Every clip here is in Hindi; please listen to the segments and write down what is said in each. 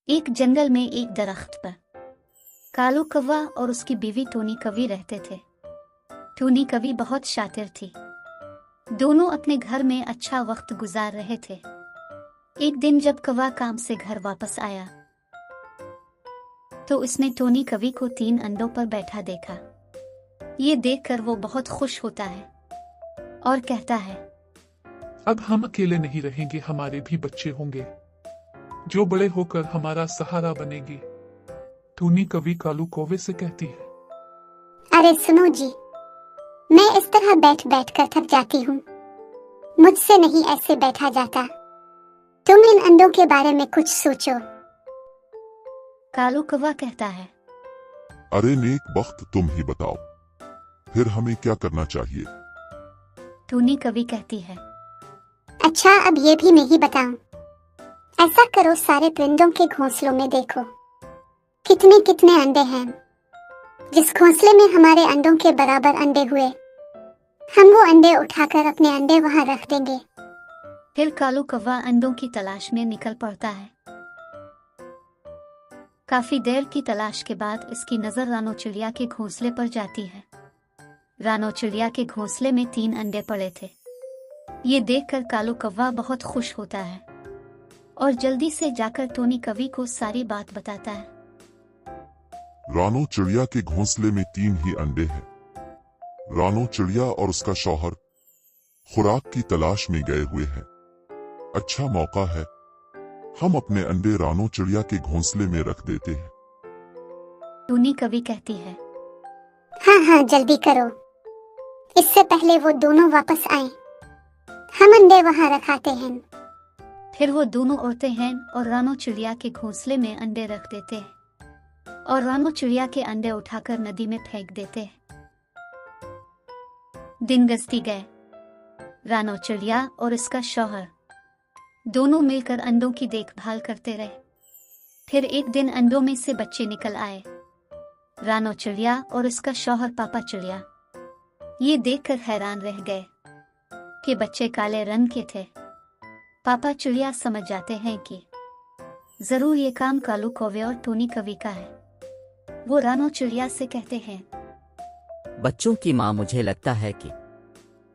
एक जंगल में एक दरख्त पर कालू कौवा और उसकी बीवी टोनी कौवी रहते थे। टोनी कौवी बहुत शातिर थी। दोनों अपने घर में अच्छा वक्त गुजार रहे थे। एक दिन जब कौवा काम से घर वापस आया तो उसने टोनी कौवी को 3 अंडों पर बैठा देखा। ये देखकर वो बहुत खुश होता है और कहता है, अब हम अकेले नहीं रहेंगे, हमारे भी बच्चे होंगे जो बड़े होकर हमारा सहारा बनेंगे। टोनी कौवी कालू कौवे से कहती है, अरे सुनो जी, मैं इस तरह बैठ बैठ कर थक जाती हूँ। मुझसे नहीं ऐसे बैठा जाता। तुम इन अंडों के बारे में कुछ सोचो। कालू कौवा कहता है, अरे नेक बख्त, तुम ही बताओ, फिर हमें क्या करना चाहिए? टोनी कौवी कहती है, अच्छा अब ये भी मैं ही बताऊं। ऐसा करो, सारे परिंदों के घोंसलों में देखो कितने कितने अंडे हैं। जिस घोंसले में हमारे अंडों के बराबर अंडे हुए, हम वो अंडे उठाकर अपने अंडे वहां रख देंगे। फिर कालू कौवा अंडों की तलाश में निकल पड़ता है। काफी देर की तलाश के बाद इसकी नजर रानो चिड़िया के घोंसले पर जाती है। रानो चिड़िया के घोंसले में 3 अंडे पड़े थे। ये देखकर कालू कौवा बहुत खुश होता है और जल्दी से जाकर टोनी कौवी को सारी बात बताता है। रानो चिड़िया के घोंसले में 3 ही अंडे हैं। रानो चिड़िया और उसका शौहर खुराक की तलाश में गए हुए हैं। अच्छा मौका है, हम अपने अंडे रानो चिड़िया के घोंसले में रख देते हैं। टोनी कौवी कहती है, हाँ हाँ जल्दी करो, इससे पहले वो दोनों वापस आए। हम अंडे वहां रखाते हैं। फिर वो दोनों उड़ते हैं और रानो चिड़िया के घोंसले में अंडे रख देते हैं और रानो चिड़िया के अंडे उठाकर नदी में फेंक देते हैं। दिन गुजरती गए। रानो चिड़िया और इसका शौहर दोनों मिलकर अंडों की देखभाल करते रहे। फिर एक दिन अंडों में से बच्चे निकल आए। रानो चिड़िया और इसका शौहर पापा चिड़िया ये देखकर हैरान रह गए कि बच्चे काले रंग के थे। पापा चिड़िया समझ जाते हैं कि जरूर ये काम कालू कौवे और टोनी कौवी का है। वो रानो चिड़िया से कहते हैं, बच्चों की माँ, मुझे लगता है कि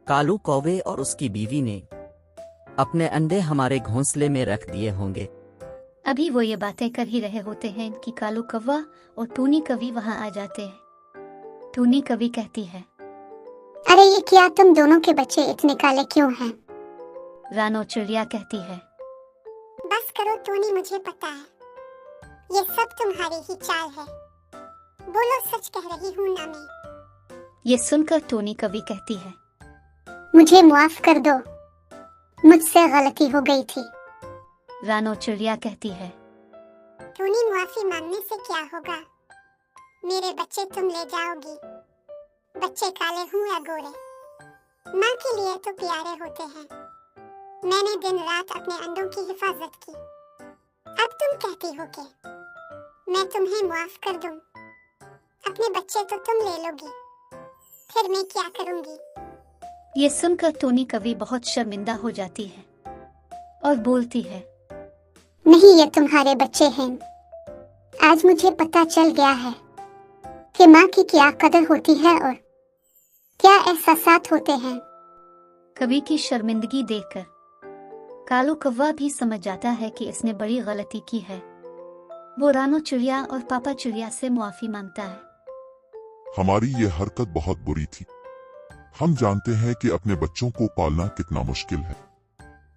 कालू कौवे और उसकी बीवी ने अपने अंडे हमारे घोंसले में रख दिए होंगे। अभी वो ये बातें कर ही रहे होते हैं कि कालू कौवा और टोनी कौवी वहां आ जाते हैं। टोनी कौवी कहती है, अरे ये क्या, तुम दोनों के बच्चे इतने काले क्यों हैं? रानो चिड़िया कहती है, बस करो टोनी, मुझे पता है ये सब तुम्हारी ही चाल है। बोलो, सच कह रही हूँ ना मैं? ये सुनकर टोनी कौवी कहती है, मुझे माफ कर दो, मुझसे गलती हो गई थी। रानो चिड़िया कहती है, टोनी माफी मांगने से क्या होगा? मेरे बच्चे तुम ले जाओगी। बच्चे काले हों या गोरे, माँ के लिए तो प्यारे होते हैं। मैंने दिन रात अपने अंडों की हिफाजत की। अब तुम कहती हो कि मैं तुम्हें माफ कर दूं। अपने बच्चे तो तुम ले लोगी, फिर मैं क्या करूंगी? ये सुनकर टोनी कौवी बहुत शर्मिंदा हो जाती है और बोलती है, नहीं, ये तुम्हारे बच्चे हैं। आज मुझे पता चल गया है कि माँ की क्या कदर होती है और क्या एहसासात होते हैं। कौवी की शर्मिंदगी देखकर कालू कौवा भी समझ जाता है कि इसने बड़ी गलती की है। वो रानो चिड़िया और पापा चिड़िया से माफी मांगता है। हमारी ये हरकत बहुत बुरी थी। हम जानते हैं कि अपने बच्चों को पालना कितना मुश्किल है।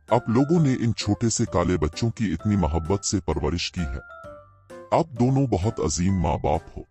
आप लोगों ने इन छोटे से काले बच्चों की इतनी मोहब्बत से परवरिश की है। आप दोनों बहुत अजीम माँ बाप हो।